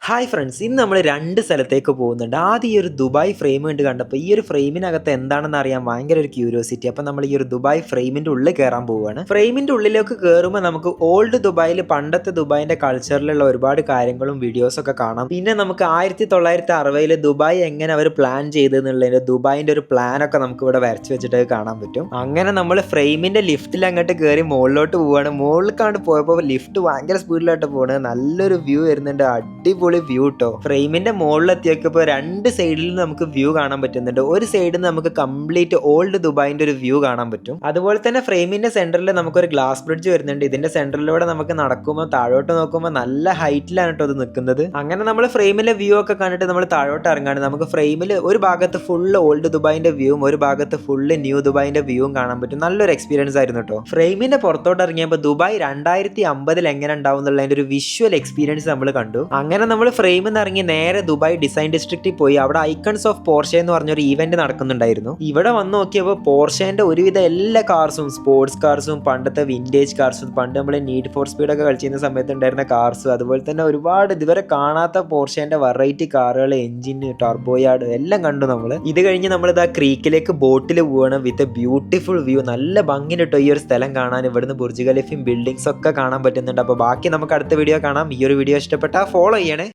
Hi friends, ഇന്ന് നമ്മൾ രണ്ട് സ്ഥലത്തേക്ക് പോകുന്നുണ്ട്. ആദ്യം ഈ ഒരു ദുബായ് ഫ്രെയിം കണ്ട് കണ്ടപ്പോൾ ഈ ഒരു ഫ്രെയിമിനകത്ത് എന്താണെന്ന് അറിയാൻ ഭയങ്കര ഒരു ക്യൂരിയോസിറ്റി. അപ്പം നമ്മൾ ഈ ഒരു ദുബായ് ഫ്രെയിമിൻ്റെ ഉള്ളിൽ കയറാൻ പോവുകയാണ്. ഫ്രെയിമിൻ്റെ ഉള്ളിലേക്ക് കയറുമ്പോൾ നമുക്ക് ഓൾഡ് ദുബായിൽ പണ്ടത്തെ ദുബായിൻ്റെ കൾച്ചറിലുള്ള ഒരുപാട് കാര്യങ്ങളും വീഡിയോസൊക്കെ കാണാം. പിന്നെ നമുക്ക് 1960 ദുബായ് എങ്ങനെ അവർ പ്ലാൻ ചെയ്തെന്നുള്ളതിൻ്റെ ദുബായിൻ്റെ ഒരു പ്ലാനൊക്കെ നമുക്ക് ഇവിടെ വരച്ച് വെച്ചിട്ട് കാണാൻ പറ്റും. അങ്ങനെ നമ്മൾ ഫ്രെയിമിൻ്റെ ലിഫ്റ്റിൽ അങ്ങോട്ട് കയറി മുകളിലോട്ട് പോവുകയാണ്. മുകളിലേക്കാണ്ട് പോയപ്പോൾ ലിഫ്റ്റ് ഭയങ്കര സ്പീഡിലായിട്ട് പോകുന്നത്. നല്ലൊരു വ്യൂ വരുന്നുണ്ട്, അടിപൊളി വ്യൂ ട്ടോ. ഫ്രെയിമിന്റെ മുകളിലെത്തിയപ്പോൾ രണ്ട് സൈഡിൽ നമുക്ക് വ്യൂ കാണാൻ പറ്റുന്നുണ്ട്. ഒരു സൈഡിൽ നിന്ന് നമുക്ക് കംപ്ലീറ്റ് ഓൾഡ് ദുബായിന്റെ ഒരു വ്യൂ കാണാൻ പറ്റും. അതുപോലെ തന്നെ ഫ്രെയിമിന്റെ സെന്ററിൽ നമുക്കൊരു ഗ്ലാസ് ബ്രിഡ്ജ് വരുന്നുണ്ട്. ഇതിന്റെ സെന്ററിലൂടെ നമുക്ക് നടക്കുമ്പോൾ താഴോട്ട് നോക്കുമ്പോൾ നല്ല ഹൈറ്റിലാണ് കേട്ടോ അത് നിൽക്കുന്നത്. അങ്ങനെ നമ്മൾ ഫ്രെയിമിലെ വ്യൂ ഒക്കെ കണ്ടിട്ട് നമ്മൾ താഴോട്ട് ഇറങ്ങാണ്. നമുക്ക് ഫ്രെയിമിൽ ഒരു ഭാഗത്ത് ഫുള്ള് ഓൾഡ് ദുബായിന്റെ വ്യൂവും ഒരു ഭാഗത്ത് ഫുള്ള് ന്യൂ ദുബായിന്റെ വ്യൂവും കാണാൻ പറ്റും. നല്ലൊരു എക്സ്പീരിയൻസ് ആയിരുന്നു കേട്ടോ. ഫ്രെയിമിന്റെ പുറത്തോട്ട് ഇറങ്ങിയപ്പോൾ ദുബായ് 2050 എങ്ങനെ ഉണ്ടാവും എന്നുള്ളതിന്റെ ഒരു വിഷ്വൽ എക്സ്പീരിയൻസ് നമ്മൾ കണ്ടു. അങ്ങനെ നമ്മൾ ഫ്രെയിമിൽ നിന്ന് ഇറങ്ങി നേരെ ദുബായ് ഡിസൈൻ ഡിസ്ട്രിക്റ്റിൽ പോയി. അവിടെ ഐക്കൺസ് ഓഫ് പോർഷെ എന്ന് പറഞ്ഞൊരു ഈവന്റ് നടക്കുന്നുണ്ടായിരുന്നു. ഇവിടെ വന്ന് നോക്കിയപ്പോൾ പോർഷേന്റെ ഒരുവിധ എല്ലാ കാർസും, സ്പോർട്സ് കാർസും, പണ്ടത്തെ വിന്റേജ് കാർസും, പണ്ട് നമ്മൾ നീഡ് ഫോർ സ്പീഡ് ഒക്കെ കളിച്ചിരുന്ന സമയത്ത് ഉണ്ടായിരുന്ന കാർസും, അതുപോലെ തന്നെ ഒരുപാട് ഇതുവരെ കാണാത്ത പോർഷേന്റെ വെറൈറ്റി കാറുകൾ, എഞ്ചിൻ, ടർബോയാർഡ് എല്ലാം കണ്ടു നമ്മൾ. ഇത് കഴിഞ്ഞ് നമ്മൾ ഇതാ ക്രീക്കിലേക്ക് ബോട്ടിൽ പോവാണ് വിത്ത് എ ബ്യൂട്ടിഫുൾ വ്യൂ. നല്ല ഭംഗി കിട്ടും ഈ ഒരു സ്ഥലം കാണാൻ. ഇവിടുന്ന് ബുർജ് ഖലീഫയും ബിൽഡിങ്സ് ഒക്കെ കാണാൻ പറ്റുന്നുണ്ട്. അപ്പോൾ ബാക്കി നമുക്ക് അടുത്ത വീഡിയോ കാണാം. ഈ ഒരു വീഡിയോ ഇഷ്ടപ്പെട്ടാൽ ഫോളോ ചെയ്യണേ.